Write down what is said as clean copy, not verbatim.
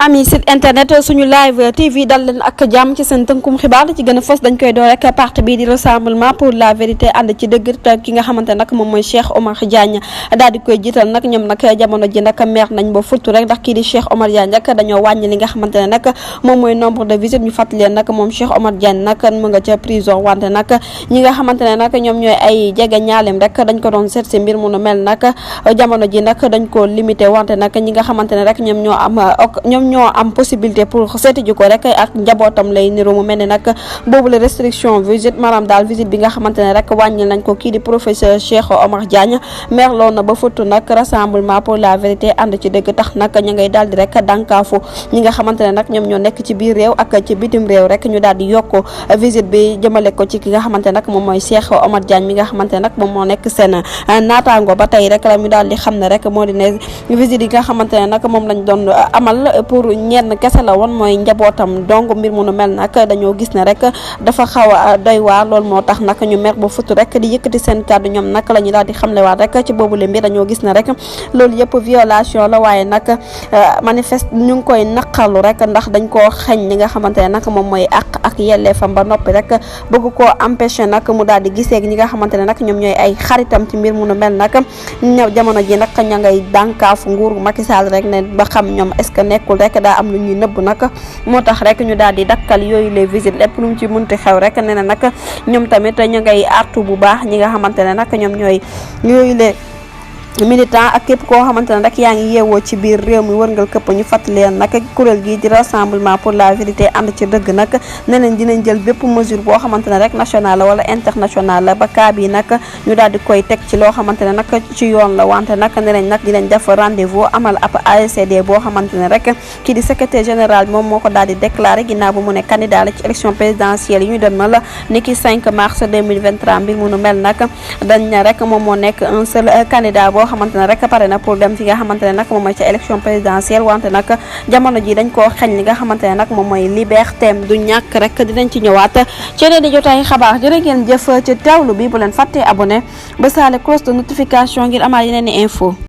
ami site internet suñu live TV dal leen ak jàmm ci seen tënkum xibaar ci gën a fës dañ koy door rek parti bii di rassemblement pour la vérité ànd ci dëgg ki nga xamante nag moom mooy Cheikh Omar Diagne daal di koy jiital nag ñoom nag jamono ji nag meer nañ ba futtu rek ndax kii di Cheikh Omar Diagne nag dañoo wàññi li nga xamante ne nag moom mooy nombre de visites ñu fàttali leen nag moom Cheikh Omar Diagne nag mu nga ca prison wante nag ñi nga xamante ne nag ñoom ñooy ay jege ñaaleem rek dañ ko doon seet si mbir mu nu mel nag jamono ji nag dañ ko limité wante nag ñi nga xamante ne rek ñoom ñoo am possibilité pour seeti ji ko rek ak njabootam lay niru mu mel ni nag boobu la restriction visite maanaam daal visite bi nga xamante ne rek wàññil nañ ko kii di professeur Cheikh Omar Diagne merloo na ba futtu nag rassemblement pour la vérité ànd ci dëgg tax nag ñu ngay daal di rek dànkaafu ñi nga xamante ne nag ñoom ñoo nekk ci biir réew ak ci bitim réew rek ñu daal di yokk visite bi jëmale ko ci ki nga xamante ne nag moom mooy Cheikh Omar Diagne mi nga xamante ne nag moom moo nekk seen naataango ba tey rek la ñu daal di xam ne rek moo di ne visite yi nga xamante ne nag moom lañ doon amal pour ñenn kese la woon mooy njabootam donc mbir mu nu mel nag dañoo gis ne rek dafa xaw a doy waar loolu moo tax nag ñu mer ba futu rek di yëkkati seen kàddu ñoom nag la ñu daal di xamlewaat rek ci boobu le mbir dañoo gis ne rek loolu yëpp violation la waaye nag manifeste ñu ngi koy naqarlu rek ndax dañ koo xañ li nga xamante ne nag moom mooy ak yelleefam ba noppi rek bëgg koo empêcher nag mu daal di gisee ñi nga xamante ne nag ñoom ñooy ay xaritam ci mbir mu nu mel nag ñëw jamono ji nag ña ngay dànkaafu nguur Macky Sall rek ne ba xam ñoom est-ce que nekkul rek daa am lu ñuy nëbb nag moo tax rek ñu daal di dakkal yooyu les visites lépp lu mu ci munti xew rek nee na nag ñoom tamit ñu ngay artu bu baax ñi nga xamante ne nag ñoom ñooy yooyu les militant ak képp koo xamante ne rek yaa ngi yeewoo ci biir réew mi wërngal këpp ñu fàttali leen nag kuréel gi di rassemblement pour la vérité ànd ci dëgg nag ne leen dinañ jël bépp mesure boo xamante ne rek national la wala international la ba kaa bi nag ñu daal di koy teg ci loo xamante ne nag ci yoon la wante nag ne nañ nag dinañ def rendez-vous amal ab ASCD boo xamante ne rek kii di secrétaire général moom moo ko daal di déclaré ginnaaw bu mu ne candidat la ci élection présidentielle yi ñu demal la niki 5 mars 2023 mbir mu nu mel nag dañ ne rek moom moo nekk un seul candidat boo xamante ne rek pare na pour dem fi nga xamante ne nag moom mooy ca élection présidentielle wante nag jamono ji dañ koo xañ li nga xamante ne nag moom mooy liberté du ñàkk rek dinañ ci ñëwaat ci leen di jotaay xabaar jërë ngeen jëf ci teewlu bi bu leen fàttee abonné ba saale cloche de notification ngir amaat yeneen i info